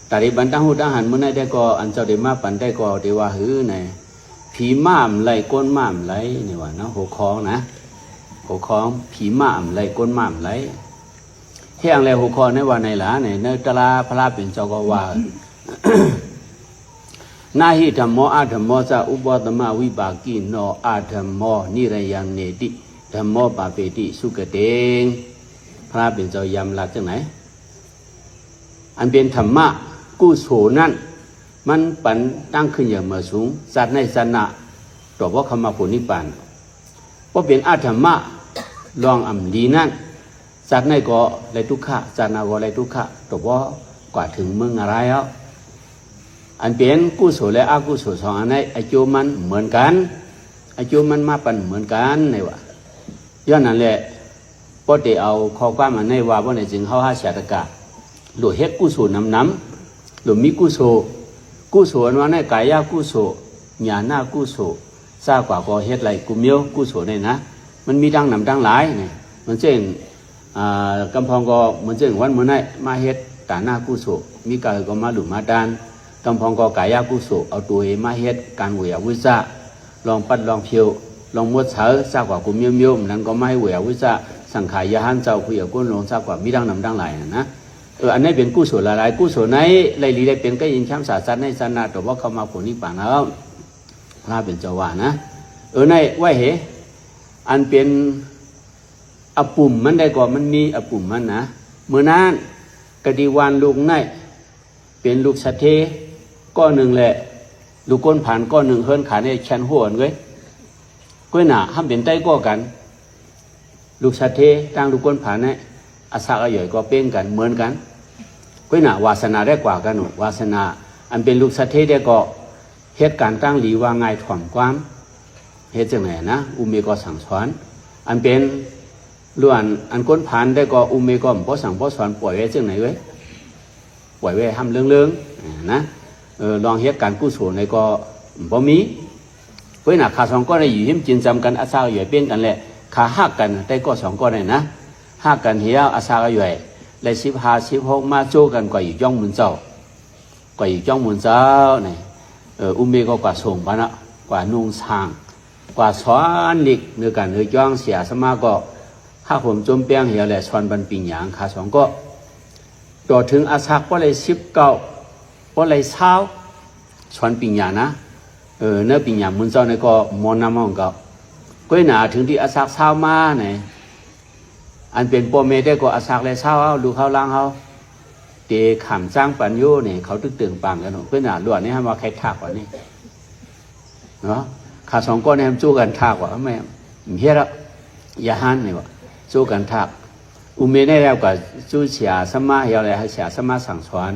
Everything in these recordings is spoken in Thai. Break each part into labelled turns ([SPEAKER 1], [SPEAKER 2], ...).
[SPEAKER 1] แต่ที่บรรดาหูทหารเมื่อไหร่ได้ก็อันเจ้าเดมาปันได้ก็เดว่าหื้อในผีม่ามไหลก้นม่ามไหลนี่ว่าเนาะหัวคล้องนะหัวคล้องผีม่ามไหลก้นม่ามไหลเที่ยงแล้วหัวคอในวันในหลาในเนตลาพระเป็นเจ้าก็ว่านาหิธรรมโมอาธรรมโมจะอุปตมะวิบากิโนอาธรรมโมนิรยังเนติธรรมโมปาเปติสุกเตงพระเป็นเจ้ายำลักจังไหนอันเป็นธรรมะกู้โฉนั่นมันปันตั้งขึ้นอย่างเมื่อสูงสัตว์ในสนะตัวว่าคำมาผลนิพพานเพราะเป็นอาธรรมะลองอ่ำดีนั่นสัตว์ในก็ไรทุกขะสัตว์นาก็ไรทุกขะตัวว่ากว่าถึงเมืองอะไรแล้วอันเป็นกู้โฉและอากู้โฉสองอันนี้ไอโจมันเหมือนกันไอโจมันมาปันเหมือนกันในว่าย้อนนั่นแหละพอเดี๋ยวเอาข้อความมาในว่าในจึงเข้าหาเสียตะกะหลุดเฮ็ดกู้โฉน้ำหลุดมีกู้โฉกู้โฉวันในกายากู้โฉญาณากู้โฉทราบกว่าก็เฮ็ดไรกุมเมียวกู้โฉเนี่ยนะมันมีดังนำดังหลายเนี่ยมันเช่นกำพองก็มันเช่นวันเมื่อไหร่มาเฮ็ดตาหน้ากู้โฉมีกายก็มาหลุดมาดานกำพองก็กายากู้โฉเอาตัวเองมาเฮ็ดการเวียวิชาลองปัดลองเพียวลองมดเสือทราบกว่ากุมเมียวเมียวนั้นก็ไม่เวียวิชาสังขายยาหันเจ้าคุยกับก้นลงทราบกว่ามีดังนำดังหลายนะอันนี้เป็นกู้โฉหลายๆกู้โฉในไรลีได้เป็นก็ยินช้ำสาสันในสนาแต่ว่าเขามาผลนิพพานแล้วพระเป็นเจ้าว่านะในว่าเหอันเป็นอปุ่มมันได้ก่อนมันมีอปุ่มมันนะเมื่อนั้นกดีวานลูกในเป็นลูกสะเทก้อนหนึ่งแหละลูกก้นผ่านก้อนหนึ่งเฮิรนขาในชั้นหัวเลยก้อยหนาห้ามเป็นใต้ก้อกันลูกสะเทตั้งลูกก้นผ่านเนี่ยอาศักอาย่อยก็เป็นกันเหมือนกันก้อยหนาวาสนาได้กว่ากันหนูวาสนาอันเป็นลูกสะเทได้ก็เหตุการณ์ตั้งหลีว่าไงถ่อมความเหตุจังไหนนะอุเมก็สั่งสอนอันเป็นล้วนอันก้นผ่านได้ก็อุเมก็พอสั่งพอสอนปล่อยไว้จังไหนไว้ปล่อยไว้ห้ามเรื่องนะลองเหตุการณ์กู้โฉในก็บ่มีก้อยหนาขาสองก็ได้อยู่หิมจินจำกันอาศักอาย่อยเป็นกันแหละขาหักกันได้ก็สองก็ได้นะห้ากันเหี้ยอาสาก็อยู่เลย15 16มาโจกันกว่าอยู่จ้องมุนเจ้ากว่าอยู่จ้องมุนเจ้าเนี่ยอุเมก็กว่าส่งปะนะกว่านุ่งสางกว่าสอนหลีกเนื้อกันเนื้อจ้องเสียสมาก็ห้าผมจมเปียงเหี้ยเลยสอนบันปิงหยางขาสองก็ต่อถึงอาสาก็เลย19ก็เลยเช้าสอนปิงหยางนะเนื้อปิงหยางมุนเจ้าเนี่ยก็มอนน้ำมองก็ก้อยหนาถึงที่อาสาเช้ามาเนี่ยอันเป็นพ่อแม่ได้ก็อาศักเลยเศร้าเอาดูเขาล้างเขาเตะขำจ้างปัญโยเนี่ยเขาตึกตึงปังกันหนูเพื่อนหนาล้วนนี่ให้มาใครทักกว่านี่เนาะขาสองก้อนเนี่ยจู้กันทักว่าไม่เฮียละยาหันนี่วะจู้กันทักอุเมได้แล้วกับจู้เสียสมาเฮียอะไรให้เสียสมาสั่งสอน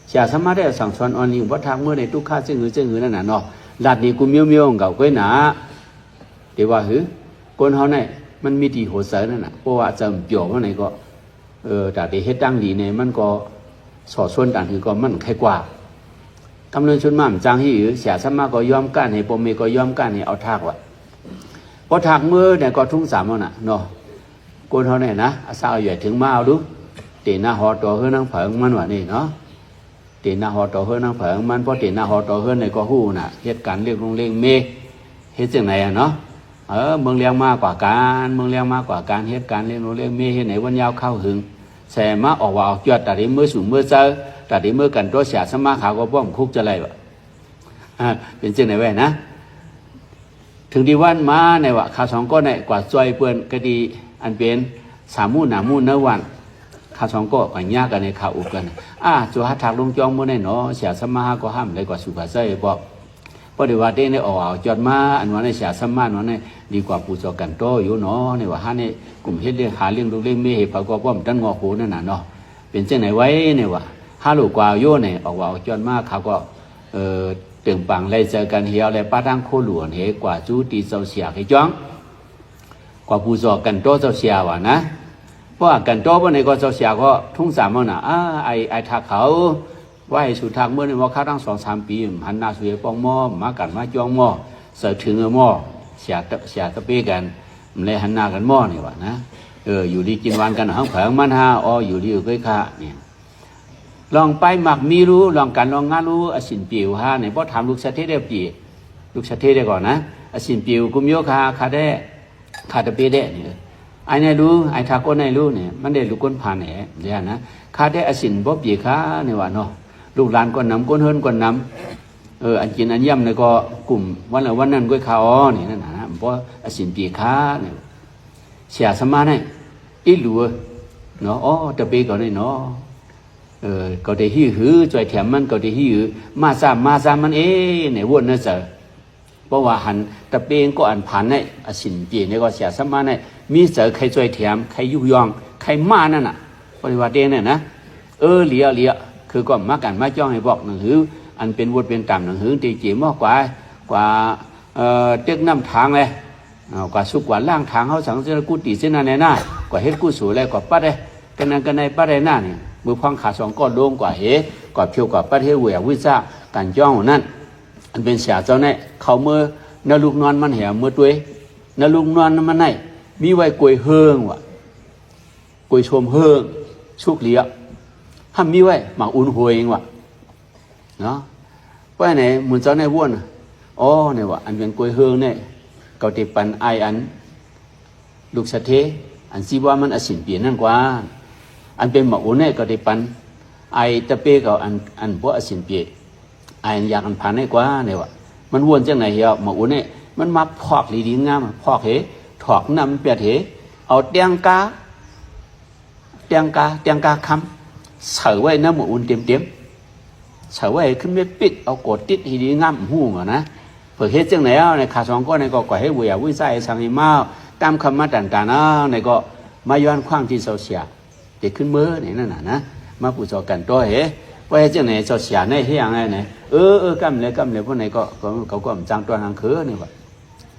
[SPEAKER 1] เสียสมาได้สั่งสอนอันนี้วัดทางเมื่อในทุกข้าเจ้าหือนั่นน่ะเนาะหลัดนี้กูเมียวกับก้อยหนาเดี๋ยวว่าหือก้นเขาเนี่ยมันมีที่หัวเสือนั่นน่ะเพราะว่าจะเปี่ยวว่าไหนก็แต่ที่เฮ็ดตั้งดีเนี่ยมันก็สอดส่วนต่างคือก็มันใครกว่ากำเนิดชนมั่มจางที่อยู่เสียสมาก็ยอมกันให้ปมเมก็ยอมกันให้เอาทากว่ะพอทากมือเนี่ยก็ทุ่งสามน่ะเนาะโกนเขาเนี่ยนะอาสาเอาใหญ่ถึงมาเอาดูเตะหน้าหอต่อเฮือนั่งเผงมันว่านี่เนาะเตะหน้าหอต่อเฮือนั่งเผงมันเพราะเตะหน้าหอต่อเฮือเนี่ยก็หู้น่ะเหตุการณ์เรียกลงเรียกเมเฮ็ดจังไหนอ่ะเนาะเมืองเลี้ยงมากกว่าการเมืองเลี้ยงมากกว่าการเหตุการณ์เลี้ยงเลี้ยงเมียไหนวันยาวเข้าหึงแสมาออกว่าออกจอดแต่ที่มือสูงมือเจอแต่ที่มือกันตัวเสียสมาขาวก็ป้อมคุกจะไรวะเป็นเช่นไหนไว้นะถึงที่วันมาในวะข้าสองก็ในกว่าจอยเปื่อนก็ดีอันเป็นสามูหนามูเนื้อวันข้าสองก็กันยากกันในข่าวอุกันจัวหัดถักลงจองมือในเนาะเสียสมาก็ห้ามเลยกว่าสุภาษิตบอกเพราะเดี๋ยวว่าได้ในออกจอดมาอันว่าในเสียสมานว่าในดีกว่าปูจอกันโตอยู่เนาะในว่าฮะในกลุ่มเฮ็ดเรื่องหาเรื่องลูกเลี้ยงไม่เหตุปรากฏว่ามันตั้งงอหูนั่นน่ะเนาะเป็นเช่นไหนไว้ในว่าฮาลูกกว่าโยเนี่ยออกว่าจอดมาเขาก็ตึงปังเลยเจอกันเหี่ยวเลยป้าตั้งโคหลวนเหกว่าจูตีเจ้าเสียให้จ้องกว่าปูจอกันโตเจ้าเสียว่านะเพราะกันโตว่าในก็เจ้าเสียก็ทุ่งสามน่ะไอทักเขาว่าให้สุดทางเมื่อในว่าข้าตั้ง2-3 ปีหันหน้าสู่ปองหม้อมากันมาจ้องหม้อเสือถึงหม้อเสียตะเป้กันมันเลยหันหน้ากันหม้อนี่วะนะอยู่ดีกินวันกันห้องเผงมันฮาอยู่ดีอยู่ใกล้ข้าเนี่ย ลองไปหมักมีรู้ลองกันลองงานรู้อสินปิวฮะเนี่ยพอถามลูกสะเทได้ปีลูกสะเทได้ก่อนนะอสินปิวกุมโยคาได้คาตะเปได้เนี่ยไอ้เนี่ยรู้ไอ้ทาก้นไอ้รู้เนี่ยมันได้ลูกก้นผ่านเนี่ยเดี๋ยวนะคาได้อสินบ่ปีค้าเนี่ยว่าเนาะลูกหลานก้นน้ำก้นเฮิรนก้นน้ำอันกินอันย่ำเนี่ยก็กลุ่มวันละวันนั้นก็ข้าวนี่นั่นนะเพราะอสินปีค้าเนี่ยเสียสมาเนี่ยอีหลัวเนาะอ๋อตะเปก่อนเนี่ยเนาะก็ได้หิ้วหือจ่อยแถมมันก็ได้หิ้วมาซามันเนี่ยวนน่ะเจอเพราะว่าหันตะเปงก็อันผ่านในอสินปีเนี่ยก็เสียสมาในมีเจอใครจ่อยแถมใครยุยองใครมานั่นน่ะปฏิวัติเนี่ยนะเหลียคือก็มากันมาจ้องให้บอกหนังหืออันเป็นวดเป็นกรรมหนังหือตีจีมากกว่าเต็กน้ำทางเลยกว่าสุกกว่าล่างทางเขาสังเสริกุฏิเส้นนั่นน่ะกว่าเฮ็ดกู้สูอะไรกว่าปัดเลยกันในปัดเลยหน้าเนี่ยมือพังขาสองก้อนลงกว่ากว่าเพียวกว่าปัดเฮเวียวิซ่ากันจ้องนั่นอันเป็นเสียเจ้าเนี่ยเขาเมื่อนลูกนอนมันเหี่ยเมื่อตัวนลูกนอนมันไหนมีไว้กวยเฮิงว่ะกวยชมเฮิงชุกเลี้ยห้ามมีไว้หมาอุ่นหวยเองว่ะเนาะเพราะไหนเหมือนเจ้าในว่นอ๋อเนี่ยว่ะอันเป็นกวยเฮิงเนี่ยเกาติปันไออันลูกสะเทอันซีว่ามันอสินเปลี่ยนนั่นกว่าอันเป็นหมาอุ่นเนี่ยเกาติปันไอตะเปกับอันพวกอสินเปลี่ยนไออยากอันผ่านได้กว่าเนี่ยว่ะมันวนจังไหนเหี่ยวหมาอุ่นเนี่ยมันมาพอกดีงามพอกถอกน้ำเปียกเอาเตียงกาคำเสือไว้น้ำหมูอุ่นเต็มเสือไว้ขึ้นไม่ปิดเอากดติดทีดีงามหูเหรอนะเผื่อเฮ็ดจังไหนเอาในขาสองก้อนในก็ก่อยให้เวียวิสัยสังหิมาตามคำมาต่างๆนะในก็มาย้อนคว้างที่เสาเสียเด็กขึ้นมือเนี่ยนั่นนะมาปูจอกันตัวเฮ้ว่าเฮ็ดจังไหนเสาเสียในเฮียงไงเนี่ยกำเลยพวกไหนก็เขาก็จังตัวทางคือนี่ว่า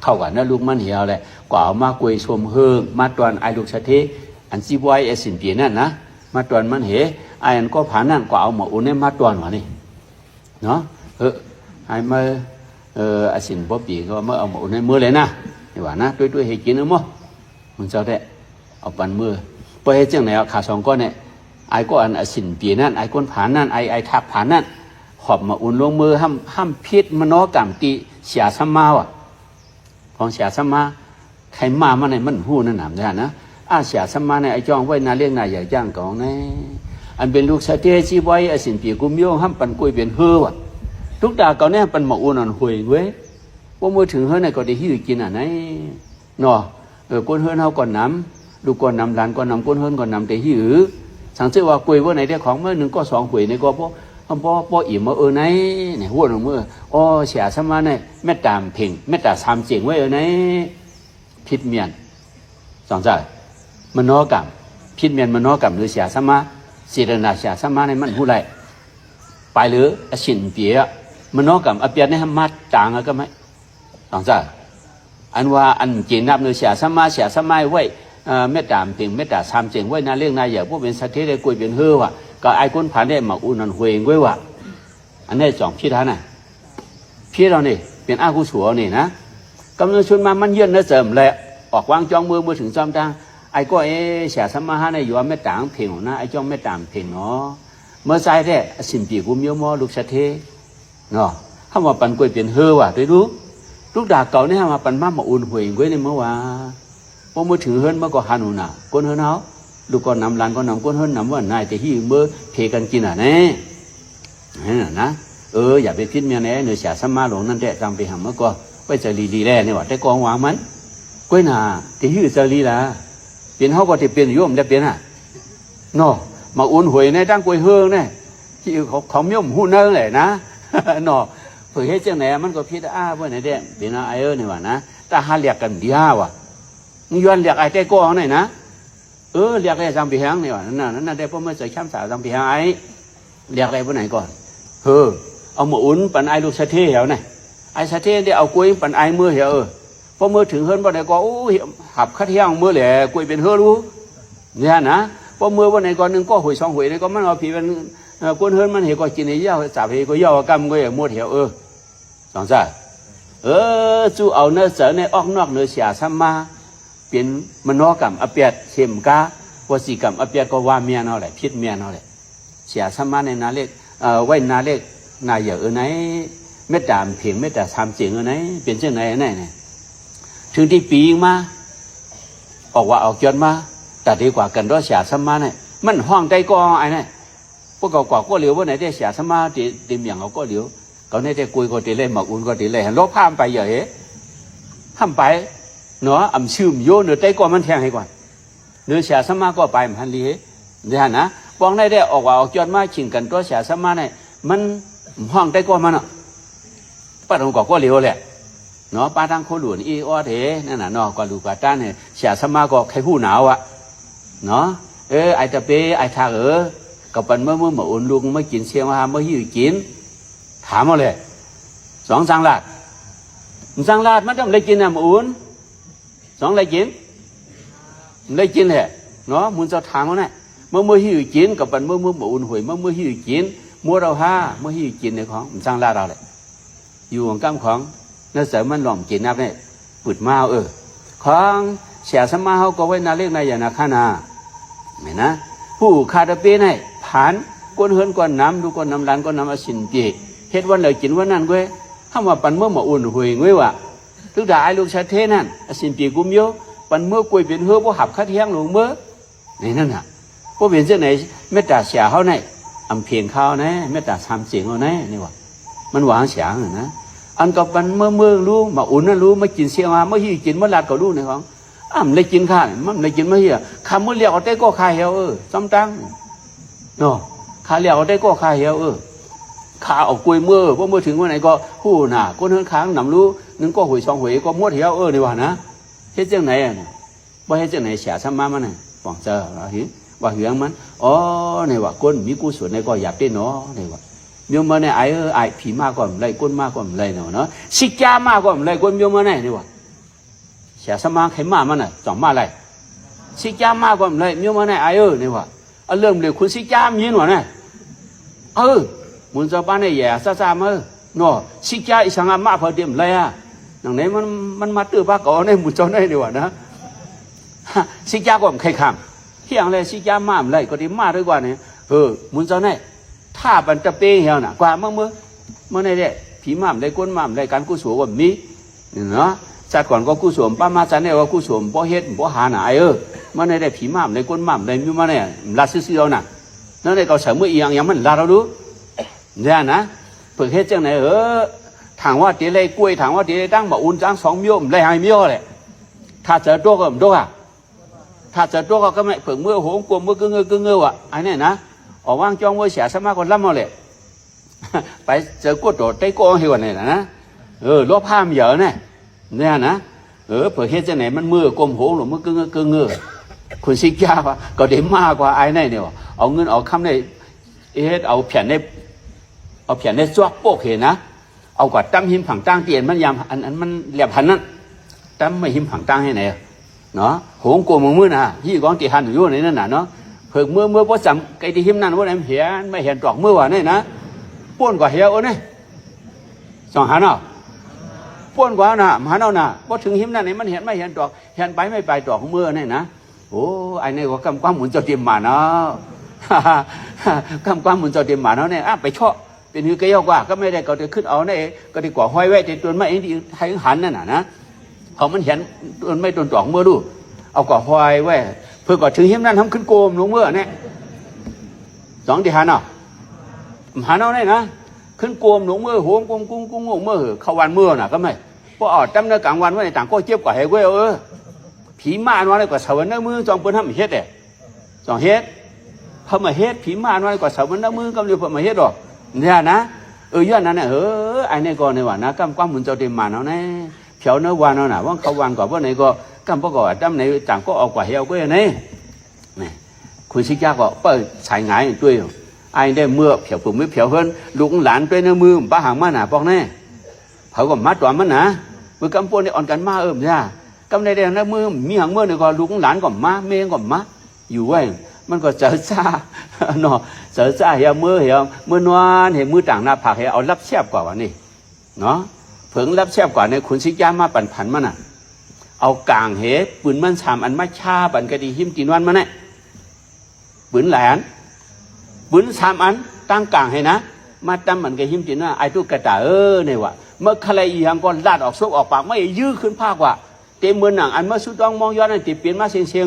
[SPEAKER 1] เข้ากันนะลูกมันเหี่ยวแหละกว่าเอามากวยชมเฮิงมาตอนไอลูกสะเทอันซีไว้ไอสินเปียนั่นนะมาตอนมันเหไออันก็ผ่านนั่นกว่าเอาหมออุ่นเนี่ยมาตอนวะนี่เนาะไอมาไอสินบ๊อบปีก็เมื่อเอาหมออุ่นเนี่ยมือเลยนะนี่ว่านะด้วยให้กินนะมั้งมึงเจ้าได้เอาปันมือพอให้เจ้าไหนเอาขาสองก้อนเนี่ยไอก็อันไอสินเปียนั่นไอก้นผ่านนั่นไอทักผ่านนั่นหอบหมออุ่นลงมือห้ามพิษมโนกรรมตีเสียสัมมาว่ะของเสียสัมมาใครมามันในมันหู้นั่นหนามได้นะอาเสียสมาในไอจ้องไว้นาเลี้ยงนาใหญ่จ้างของในอันเป็นลูกสะเทชีไว้อสินปีกุมโยห้ามปันกุยเป็นเฮือวะทุกดาเก่าเนี่ยปันหมออุ่นอ่อนหวยเว้ยว่ามือถึงเฮือในก็ได้หิ้วกินอ่ะไหนเนาะก้นเฮือเฮาก่อนน้ำดูก่อนน้ำหลานก่อนน้ำก้นเฮือก่อนน้ำแต่หิ้วสังเกตว่ากุยว่าไหนได้ของเมื่อหนึ่งก็สองหวยในก็เพราะอิ่มมาไหนเนี่ยหัวหนึ่งมืออ๋อเสียสมาในแม่ตามเพ่งแม่ตาสามเจียงไว้ไหนผิดเมียนสองใจมโนกรรมพิษเมียนมโนกรรมหรือเสียสมาศีลนาเสียสมาในมันผู้ไรไปหรืออสินเปียมโนกรรมอเปียในธรรมะจางก็ไม่ต้องจ้าอันว่าอันจีนับหรือเสียสมาไว้เมตตามเพียงเมตตาสามเจงไว้นาเรื่องนายอย่างพวกเป็นสัตว์ที่ได้กุยเป็นเฮือว่ะก็ไอ้คนผ่านได้มาอุ่นนันหวยไว้ว่ะอันนี้สองพี่ท่านน่ะพี่เรานี่เป็นอาคุสัวนี่นะกำลังชวนมามันเยื่นนะเสริมเลยออกวางจองมือถึงจอมจังไอ้ก็เสียสมาหาในอยู่ว่าไม่ต่างเพ่งนะไอ้จ้องไม่ต่างเพ่งเนาะเมื่อใจแท้สินปีกุมโยมอลูกสะเทเนาะถ้ามาปันกวยเปลี่ยนเฮอว่ะด้วยรู้ลูกดาเก่าเนี่ยมาปันมาอุ่นหวยไว้ในเมื่อวานพอมือถือเฮิรนเมื่อก็หันหนาก้นเฮิรนเขาลูกก็นำลานก็นำก้นเฮิรนนำว่านายแต่ที่เมื่อเพกันกินอ่ะเนี่ยนะอย่าไปพิจารณาเนี่ยเสียสมาหลงนั่นแหละจำไปหาเมื่อก็ไปจะลีแร่เนี่ยว่าแต่กองวางมันก้อยหนาแต่ที่จะลีละเปลี่ยนเขาก็จะเปลี่ยนโยมจะเปลี่ยนอ่ะเนาะมาอุ่นหวยในตั้งกวยเฮืองเนี่ยที่เขาโยมหุ่นนั่นแหละนะเนาะเผื่อให้เจ้าไหนมันก็พิจารณาว่าไหนเด้เปลี่ยนไอ้เนี่ยว่านะแต่หาเรียกกันดีฮะว่ะมึงย้อนเรียกไอ้แต่กองไหนนะเรียกไอ้จำปีแหงเนี่ยว่ะนั่นได้พวกเมื่อใส่ช้ำสาวจำปีแหงไอ้เรียกไอ้พวกไหนก่อนเอามาอุ่นปันไอ้ลูกสะเทเหรอเนี่ยไอ้สะเทได้เอากวยปันไอ้มือเหรอพอเมื่อถึงเฮิรนบ่ได้ก็หับคัดเที่ยงเมื่อแหละกวยเป็นเฮือรู้เนี่ยนะพอเมื่อวันไหนก่อนหนึ่งก็หวยสองหวยนี่ก็มันเอาผีเป็นกวนเฮิรนมันเห็นก็กินในย่าจับเห็นก็ย่ากำก็อย่างมัวเหี่ยวสองจ้าจู่เอาเนื้อเสือในออกนอกเนื้อเสียซ้ำมาเป็นมโนกรรมอเปียดเข็มกา วสีกรรมอเปียก็ว่าเมียนเอาแหละพิษเมียนเอาแหละ เสียสมาในนาเล็กไว้นาเล็กนาเหยอะไหนเม็ดดามเพียงเม็ดดาทำเสียงไหนเปลี่ยนเช่นไหนเนี่ยถึงที่ปีมาออกว่าออกจนมาแต่ดีกว่ากันด้วยเสียสมาเนี่ยมันห้องใจก็ไอ้เนี่ยพวกเก่ากว่าก็เหลียวว่าไหนได้เสียสมาตีเมียงเขาก็เหลียวเขาเนี่ยได้คุยก็ตีเล่หมักอุ่นก็ตีเล่เห็นรถพามไปเหยอะห้ามไปเนาะอ่ำชื่มโยเนื้อใจก็มันแทงให้ก่อนเนื้อเสียสมาก็ไปมันลีเนี่ยนะปองได้ออกว่าออกจนมาชิงกันตัวเสียสมาเนี่ยมันห้องใจก็มันอ่ะป้าตรงก็เหลียวแหละเนาะป้าทางโคหลวนอีอ้อเถนั่นน่ะเนาะก็ดูกว่าต้านเนี่ยเสียสมาก็ใครผู้หนาวอ่ะเนาะไอตะเปไอทากับปันเมื่อมาอุ่นลุงไม่กินเชียงมาเมื่อหิวกินถามมาเลยสองสังลาดสังลาดมันต้องเลยกินอ่ะมาอุ่นสองเลยกินเลยกินแหละเนาะมุนจะถามเขาเนี่ยเมื่อหิวกินกับปันเมื่อมาอุ่นหวยเมื่อหิวกินมัวเราห้าเมื่อหิวกินในของสังลาดเราเลยอยู่ของกำของนั่นเสริมมันหล่อมกินนับเนี่ยปุดมาของเสียสมาเขาก็ไว้นาเล็กนายอย่างนาข้านาเห็นนะผู้คาดเป้ในผ่านก้นเฮินก้นน้ำดูก้นน้ำร้านก้นน้ำอสินเปียเฮ็ดวันเลยกินวันนั้นเว้ยถ้าว่าปันเมื่อมาอุ่นหุยเว้ยวะทุกด่าไอ้ลูกชาเทนั่นอสินเปียกุมโยปันเมื่อกวยเป็นเฮือพวกหับคัดเทียงหลวงเมื่อนี่นั่นน่ะพวกเป็นเจ้าไหนเมตตาเสียเขาในอำเพียงเขาในเมตตาทำเสียงเขาในนี่วะมันหวานเสียงนะอันกับปันเมื่อรู้มาอุ่นนั่นรู้มากินเสียงมาเมื่อหิวกินเมื่อลาดก็รู้ในของเลยกินข้ามันเลยกินไม่เหี้ยคำเมื่อเรียกเอาได้ก็คายเหี่ยวจำตั้งเนาะข้าเรียกเอาได้ก็คายเหี่ยวข้าเอากุยเมื่อว่าเมื่อถึงวันไหนก็ผู้หน่าก้นเฮือนค้างหนำรู้นึงก็หวยสองหวยก็มดเหี่ยวนี่ว่านะเฮ็ดจังไหนว่าเฮ็ดจังไหนเสียซ้ำมามันน่ะปองเจอว่าเหี่ยงมันนี่ว่าก้นมีกุศลในก็หยาบได้เนาะนี่ว่าโยมมาเนี่ยไอ้ผีมากกว่าไรก้นมากกว่าไรเนาะสิจ้ามากกว่าไรก้นโยมมาเนี่ยนี่ว่าเสียสมาใครมามันน่ะจ่องมาไรสิจ้ามากกว่าไรโยมมาเนี่ยนี่ว่าเริ่มเลยคุณสิจ้ามีหนวดเนี่ยมุนจะบ้านเนี่ยแย่ซามาเนาะสิจ้าอีสังอามาพอเดียมไรอ่ะอย่างนี้มันมาตื้อป้าก่อเนี่ยมุนจะได้ดีกว่านะสิจ้าก็ใครข้ามเที่ยงเลยสิจ้ามาไรก็ดีมาด้วยกว่าเนี่ยมุนจะเนี่ยถ้าบันจะเปย์เหี่ยวน่ะกว่าเมื่อในเนี่ยผีม่ามได้ก้นม่ามได้การกู้สวมมีเนาะจัดก่อนก็กู้สวมป้ามาจัดเนี่ยก็กู้สวมบ่เฮ็ดบ่หาหน่ายเมื่อในได้ผีม่ามได้ก้นม่ามได้มีมาเนี่ยลาซื่อๆน่ะนั่นได้ก็เสมออีหยังมันลาเราดูเนี่ยนะเปิดเฮ็ดจังไหนถามว่าตีเลยกล้วยถามว่าตีเลยตั้งบ่อุ่นจัง2มิ้วเลยให้มิ้วแหละถ้าเจอตัวก็ตัวอ่ะถ้าเจอตัวก็ไม่เปิดมือโหงกลัวมือกึ่งอ่ะไอ้เนี่ยนะออกว่างจ้องมือเสียสมาคนล้ำเอาเลยไปเจอกู้โดดได้ก้อนเหี่ยวเนี่ยนะล้อผ้ามเยอะเนี่ยนะเผื่อเฮ็ดจะไหนมันมือกลมโหงหรือมือกึ่งคุณซิก้าวะก็ได้มากกว่าไอ้เนี่ยเนี่ยเอาเงินเอาคำเนี่ยเอาแผ่นในจวบโป๊กเห็นนะเอากว่าตั้มหิมผังตั้งเตียนมันยำอันมันเหลี่ยมหันนั่นตั้มไม่หิมผังตั้งให้ไหนเนาะโหงกลมมือน่ะยี่ก้อนตีหันอยู่ในนั่นน่ะเนาะเพิ่งเมื่อพอจำไก่ที่หิมนั่นว่าไหนเห็นไม่เห็นตอกเมื่อวานนี่นะป้วนกว่าเหี่ยวนี่สองหันเอาป้วนกว่าน่ะหันเอาน่ะพอถึงหิมนั่นนี่มันเห็นไม่เห็นตอกเห็นไปไม่ไปตอกเมื่อนี่นะโอ้ไอ้นี่ก็กำความหมุนเจ้าเตรียมมาเนาะกำความหมุนเจ้าเตรียมมาเนาะเนี่ยไปเชาะเป็นหือเกี่ยวกว่าก็ไม่ได้ก็จะขึ้นเอาเนี่ยก็ดีกว่าห้อยไว้ที่ตัวไม่เองที่ไทยหันนั่นน่ะนะเขามันเห็นตัวไม่ตัวตอกเมื่อดูเอากว่าห้อยไว้เพื่อก่อถึงหิมนั่นทำขึ้นโกมลงเมื่อเนี่ยสองที่หันเอาเนี่ยนะขึ้นโกมลงเมื่อหัวกุ้งเมื่อเขาวันเมื่อน่ะก็ไม่พออดจำเนื้อกลางวันว่าในต่างก็เจ็บกว่าเฮ้ยผีมาอันวันเลยกว่าสวรรค์เนื้อมือจองเปิ้ลทำเฮ็ดเนี่ยจองเฮ็ดพอมาเฮ็ดผีมาอันวันกว่าสวรรค์เนื้อมือกำลังพอมาเฮ็ดหรอกเนี่ยนะย้อนนั้นเนี่ยไอ้เนี่ยก็ในว่านะกำความเหมือนเจ้าเต็มมาเนาะเนี่ยเผียวเนื้อวันเนาะนะว่าเขาวันก่อนว่าไหนก็กำประกอบจำในต่างก็ออกกว่าเฮ้ยก็อย่างนี้คุณชิกยาก็เปิดใช้งานด้วยไอ้ได้เมื่อเผียวผมไม่เผียวเพิ่นลูกหลานด้วยเนื้อมือป้าหางมาหนาปอกแน่เขาก็มัดตัวมันนะมือกำปนได้อ่อนกันมาจ้ากำในเดือนนั้นมือมีหางเมื่อเนี่ยก็ลูกหลานก็มาเมย์ก็มาอยู่ไว้มันก็เจอซาเนาะเจอซาเหี่ยวเมื่อนวลเห็นมือต่างหน้าผากเหี่ยวเอารับแซ่บกว่าวันนี้เนาะเผิงรับแซ่บกว่าในคุณชิกยามาปั่นผันมันน่ะเอากลางเหปืนมันสามอันมาชาปั่นกระดีหิมกินวันมันเนี่ยปืนแหลน ปืน3 อันตั้งกลางให้นะมาตั้มมันก็หิมจีน่าไอ้ตุ๊กตาเนี่ยว่ะเมื่อใครอีหยังก็ลาดออกซกออกปากไม่ยื้อขึ้นภาคว่าเต็มเมืองหนังอันเมื่อสุดต้องมองย้อนนั่นติเปลี่ยนมาเสียง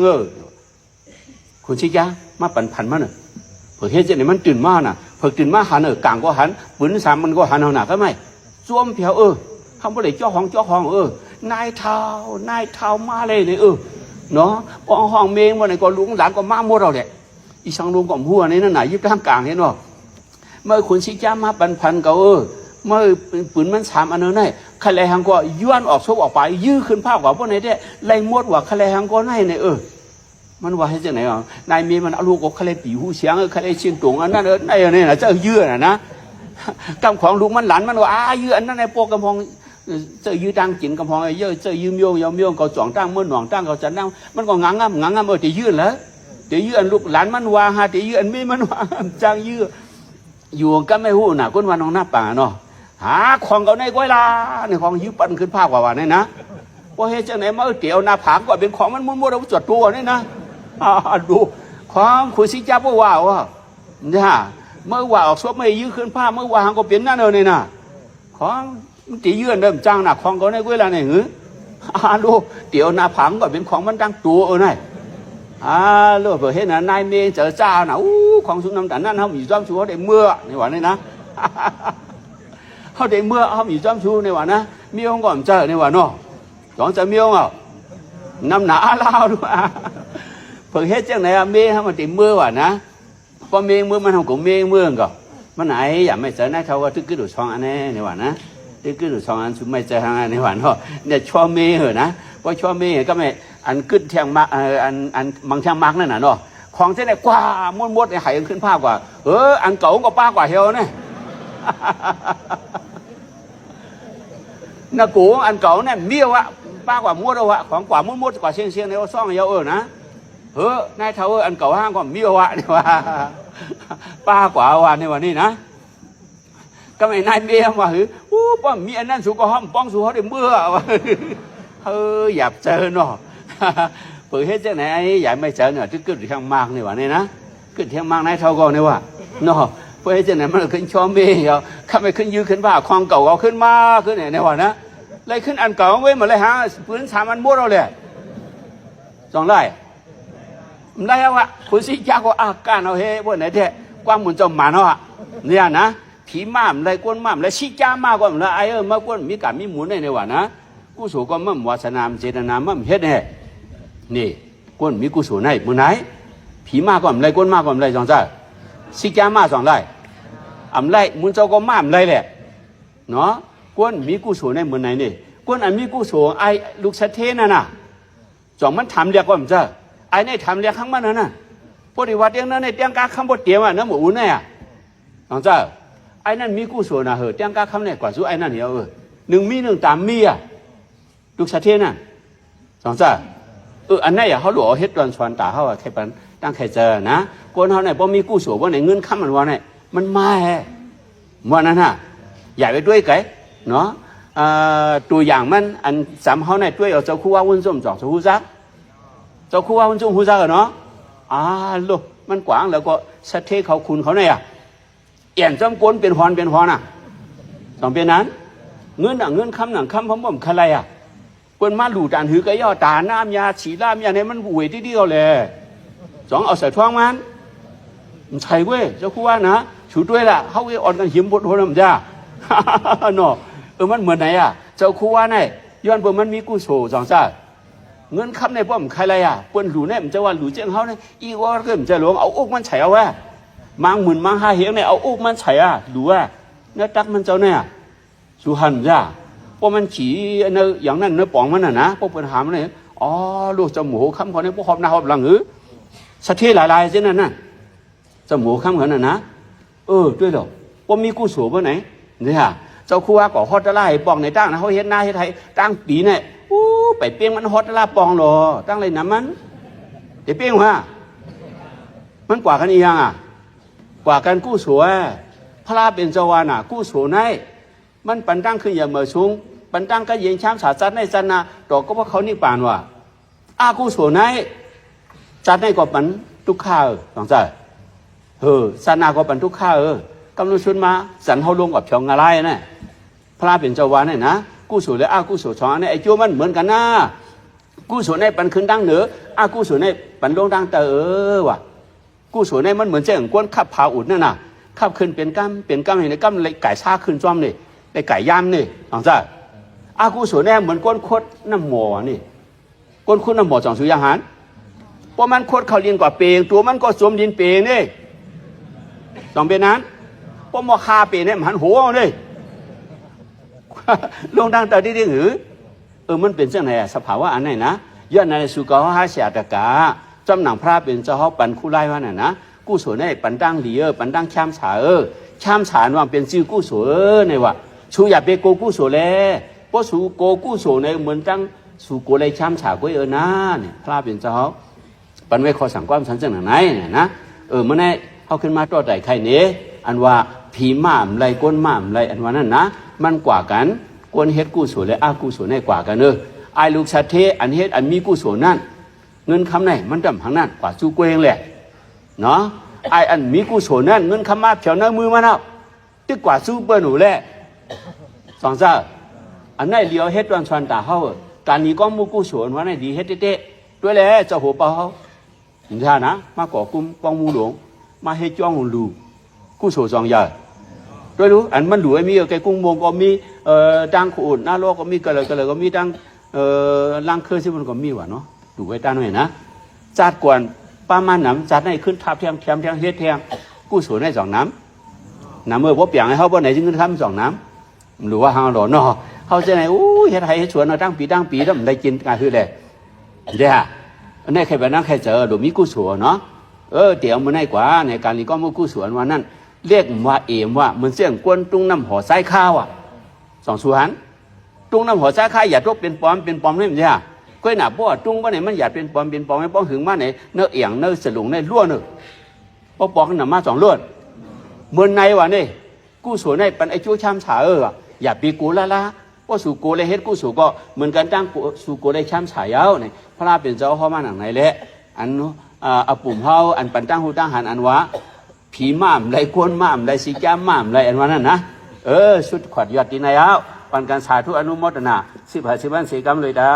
[SPEAKER 1] คุณชิจ้ามาปั่นพันมาเนอะเผื่อเฮ็ดจะเนี่ยมันตื่นมาน่ะเผื่อตื่นมาหันกลางก็หันปืน3มันก็หันเอาหนักก็ไม่จ้วมเผียวทำบ่ได้จ้อห้องนายเท้ามาเลยเนี่ยเนาะปองห้องเมงวันไหนก็ลุงหลานก็มาหมดเราแหละอีสังลุงก็หัวนี่นั่นไหนยิบทางกลางเห็นบ่เมื่อคุณชิจ้ามาปั่นพันก็เมื่อปืนมัน3 อันนั้นใครหังก็ย้อนออกซบออกไปยื้อขึ้นภาพว่าพวกไหนได้ไล่มดว่าใครหังก็ให้เนี่ยมันว่าให้จังไหนอ่ะนายมีมันเอาลูกก็ใครปีหูเสียงใครเชียงตรงอันนั้นไอ้เนี่ยนะเจ้ายื้อนะกำของลุงมันหลานมันว่ายื้ออันนั้นในโปกกำพองเจ้ายื้อดังจินกำพองเยอะเจ้ายื้อเมียวก็จ่องตั้งเมื่อหน่องตั้งเขาจันนั่งมันก็งังงำจะยื้อแล้วจะยื้ออันลูกหลานมันว่าฮะจะยื้ออันมีมันว่าจังยื้ออยู่ก็ไม่หู้น่ะก้นวันน้องหน้าป่าเนาะหาของเขาในก้อยลาในของยื้อปั่นขึ้นภาพกว่าเนี่ยนะว่าเฮ้ยจังไหนมาเตี๋ยวหน้าผากก็เป็นของมันม้วนๆเราจดตัวนี่นะดูของคุณสิจ้าว่าเนี่ยเมื่อว่าออกซบไม่ยื้อขึ้นผ้าเมื่อว่าหางก็เปลี่ยนนั่นเลยนะของตียืนเริ่มจ้างหนักของเขาในเวลาไหนหือดูเตี๋ยวหน้าผังก็เป็นของมันตั้งตัวนี่ลูกเผื่อเห็นนะนายเมย์เจอเจ้านะของสุนัขแต่นั่นเขามีจ้อมชูเขาได้เมื่อในวันนี้นะเขาได้เมื่อเขามีจ้อมชูในวันนะมีองค์ก่อนเจอในวันเนาะสองจะมีองค์น้ำหนาลาวด้วยเผื่อเฮ็ดจังไหนเมย์เขามาติเมื่อว่ะนะพอเมย์เมื่อมันทำกับเมย์เมื่อก็มันไหนอย่าไม่เจอนะเขาว่าทึกกึศดูช่องอันนี้ในวันนะทึกกึศดูช่องอันชุมไม่เจอทางในวันเนาะเนี่ยชัวเมย์เหรอนะว่าชัวเมย์ก็ไม่อันขึ้นเทียงมาอันบางเทียงมากนั่นน่ะเนาะของเจ้าเนี่ยกว่าม้วนๆเนี่ยหายขึ้นภาพกว่าอันเก่าก็ป้ากว่าเฮียวเนี่ยน่ะกูอันเก่าเนี่ยเมียวอะป้ากว่าม้วนเอาอะของกว่าม้วนๆกว่าเชียงเนี่ยซ่องเฮียวนะนายเท่าอันเก่าห้างก็มีว่านี่ว่าป้ากว่าวันนี่วันนี้นะก็ไม่นายเมียว่าป้อมมีอันนั้นสูก็ห้องป้องสูเขาได้เมื่ออยากเจอเนาะเปิดให้เจ้าไหนอยากไม่เจอเนาะที่เกิดที่ข้างมากนี่วันนี้นะเกิดที่ข้างมากนายเท่าก็นี่ว่าเนาะเปิดให้เจ้าไหนมันขึ้นชอมเมียข้าไม่ขึ้นยื้อขึ้นว่าคลองเก่าเอาขึ้นมาขึ้นเนี่ยในวันนะเลยขึ้นอันเก่าเว้ยมาเลยฮะปืน3 อันมั่วเราเลย2 ไร่มันได้ว่าคุณสิจ้าก็อาการเอาเฮ้พวกไหนเท่กว้างมุนจอมหมาเนาะเนี่ยนะผีม่ามอะไรก้นม่ามแล้วชิจ้ามากกว่าแล้วมาก้นมีการมีหมุนในวันนะกุศลก็มั่มวาสนามเจตนามั่มเฮ็ดแน่นี่ก้นมีกุศลในมือไหนผีมากกว่าอะไรก้นมากกว่าอะไร2 จ้าชิจ้ามา2 ไร่อะไรมุนเจ้าก็ม่ามอะไรแหละเนาะก้นมีกุศลในมือไหนนี่ก้นอันมีกุศลไอ้ลูกสะเทน่ะนะจอมมันทำเรียกว่ามันจ้าไอ้เนี่ยทำเรียกข้างมันน่ะพอดีว่าเตียงนั้นเนี่ยเตียงกาคำบดเตียงอ่ะน้ำหมูเนี่ยน้องเจ้าไอ้นั่นมีกุศลนะเตียงกาคำเนี่ยกว่าสู้ไอ้นั่นเดียว1 มี1 ตามมีลูกสะเทน่ะน้องเจ้าอันนี้อย่าเขาหลวงเฮ็ดตอนชวนตาเขาใครปันตั้งใครเจอนะคนเขาเนี่ยพอมีกุศลว่าไหนเงินข้ามมันว่าเนี่ยมันมาแฮวันนั้นฮะใหญ่ไปด้วยไก่เนาะตัวอย่างมันอัน3เขาเนี่ยด้วยเอาเจ้าคู่ว่าวุ่นส้มจ่อเจ้าคู่ซักเจ้าคู่ว่ามันจุ่มหูซักเนาะลูกมันกว้างแล้วก็สะเทเขาคุณเขาเนี่ยเอี่ยนจำกวนเป็นฮอนน่ะ2 เป็นนั้นเงินคำหนังคำผมใครเปิ้นมาหลู่จานหือกระย่อตาน้ำยาฉีล่ามยาเนี่ยมันหวยที่เดียวเลย2 เอาใส่ท้องมันใช่เว้ยเจ้าคู่ว่านะชูด้วยล่ะเขาเออ่อนกันหิมพดโหนมจ้าเนาะมันเหมือนไหนเจ้าคู่ว่าเนี่ยย้อนเปิ้นมันมีกุศล2 จ้าเงินคำในป้อมใครเปิ้นหลู่เนี่ยมันจะว่าหลู่เจ้าเขาเนี่ยอีว่าเริ่มจะหลวงเอาอุกมันไฉเอาแวมังหมื่นมัง5 เหวเนี่ยเอาอุกมันไฉหลู่เนี่ยตักมันเจ้าเนี่ยสุหันจ้าพวกมันฉีเนื้ออย่างนั้นเนื้อป่องมันนะพวกปัญหามันเนี่ยลูกจมูกคำเขาเนี่ยพวกหอบหน้าหอบหลังสะเทหลายๆเช่นนั้นน่ะจมูกคำเขาน่ะนะด้วยหรอพวกมีกู้สูบไหนเนี่ยเจ้าครัวก่อฮอตไล่ป่องในตั้งนะเขาเห็นหน้าเห็นไทยตั้งปีเนี่ยไปเปี้ยงมันฮอตล่าปองหรอตั้งเลยน้ำมันเดี๋ยวเปี้ยงว่ามันกว่ากันอีกอย่างกว่ากันกู้สูพระเป็นเจ้าวาน่ะกู้สูในมันปันตั้งขึ้นอย่างเมื่อชุงปันตั้งก็ยิงช้ำสาจัดในจันนาดอกก็เพราะเขานี่ปานว่ากู้สูในจัดในกว่าปันทุกข้าวสองใจ ศาสนาก็ปันทุกข้ากำลังชุนมาสันเฮาลงกับชองอะไรนะพระเป็นเจ้าวาเนี่ยนะกู้สูและกู้สูชองเนี่ยไอ้จ้วมันเหมือนกันนะกู้สูในปันขึ้นดังเหนือกู้สูในปันลงดังเตว่ะกู้สูในมันเหมือนเจ้าของก้นขับพาอุดนั่นน่ะขับขึ้นเป็นกั้มเห็นในกั้มเลยไก่ชาขึ้นจ้อมนี่ในไก่ย่ำนี่หลังจากกู้สูในเหมือนก้นคดน้ำหมอนี่ก้นคดน้ำหมอจ่องสุยาหารเพราะมันคดเขาเรียนกว่าเปงตัวมันก็สวมดินเปงนี่ต้องเป็นนั้นเพราะมอคาเปงเนี่ยมันหัวนี่ลงดังเตที่ที่หือมันเป็นเจ้าไหนสภาวะอันไหนนะย้อนในสุกาหาเสียตะกาจำหนังพระเป็นเจ้าเขาปันคู่ไล่ว่าน่ะนะกู้สวนให้ปันดังดีปันดังช้ำฉาช้ำฉาว่าเป็นชื่อกู้สวนในว่าชูอย่าไปโกกู้สวนเลยเพราะสูโกกู้สวนในเหมือนจังสูโกเลยช้ำฉาก็นะเนี่ยพระเป็นเจ้าเขาปันไว้ขอสั่งความสันเจ้าหนังไหนเนี่ยนะเมื่อไงเขาขึ้นมาตัวใดใครเนี้ยอันว่าผีม่ามไรก้นม่ามไรอันว่านั่นนะมันกว่ากันก้นเฮ็ดกู้สวนและกู้สวนให้กว่ากันไอ้ลูกชาเทอันเฮ็ดอันมีกู้สวนนั่นเงินคำไหนมันดำทางนั้นกว่าสู้เกวงแหละเนาะไอ้อันมีกู้สวนนั่นเงินคำมาเผียวเนื้อมือมันเอาตึกกว่าสู้เปิ้ลหนูแหละสองเจ้าอันไหนเลี้ยวเฮ็ดวันชวนตาเขาการนี้ก็มูกู้สวนว่าไหนดีเฮ็ดเตะด้วยแหละเจ้าหัวเปล่าเขาเห็นท่านะมาก่อกุ้มกองมูหลวงมาให้จ้องลูกู้สวนสองอย่างด้วยรู้อันมันหลวยมีไก่กุ้งมงก็มีดังขูดหน้าโลกก็มีกระเลยก็มีดังล่างเคยที่มันก็มีว่ะเนาะดูไว้ตาหน่อยนะจัดกวนป้ามันน้ำจัดให้ขึ้นทับเทียมเฮ็ดเทียมกู้สวนให้สองน้ำว่าเปียงให้เขาบ่ไหนจึงขึ้นทับสองน้ำหรือว่าหางหล่อเนาะเขาจะไหนเฮ็ดไทยให้สวนเราตั้งปีแล้วมันได้กินกันคือเลยเดี๋ยวอันนี้ใครไปนั่งใครเจอดูมีกู้สวนเนาะเดี๋ยวมันให้กว่าในการนี้ก็มากู้สวนวันนั้นเรียกว่าว่ามันเสี่ยงกวนตุ้งน้ำห่อไส้ข้าวสองส่วนตุ้งน้ำห่อไส้ข้าวอย่าทุกเป็นปอมนี่มันจะก็หนาเพราะตุ้งว่าไหนมันอย่าเป็นปอมไม่ป้องหึงมาไหนเนื้อเอียงเนื้อสลุงเนื้อล้วนเพราะปองหนามาสองล้วนเมื่อในวะนี่กู้สวนในปันไอจู้ช้ำฉาอย่าปีกูละเพราะสู่กูเลยเฮ็ดกู้สู่ก็เหมือนกันตั้งสู่กูได้ช้ำฉายาวเนี่ยพระเป็นเจ้าเขามาหนังไหนแหละอันปุ่มเฮาอันปันตั้งหูตั้งหันอันวะผีม่ามไรกวนม่ามไรสีจ้าม่ามไรอันว่านั่นนะสุดขวัญยอดดีนายเอาปันการสาธุอนุโมทนา15 วัน 4 กรรมเลยดา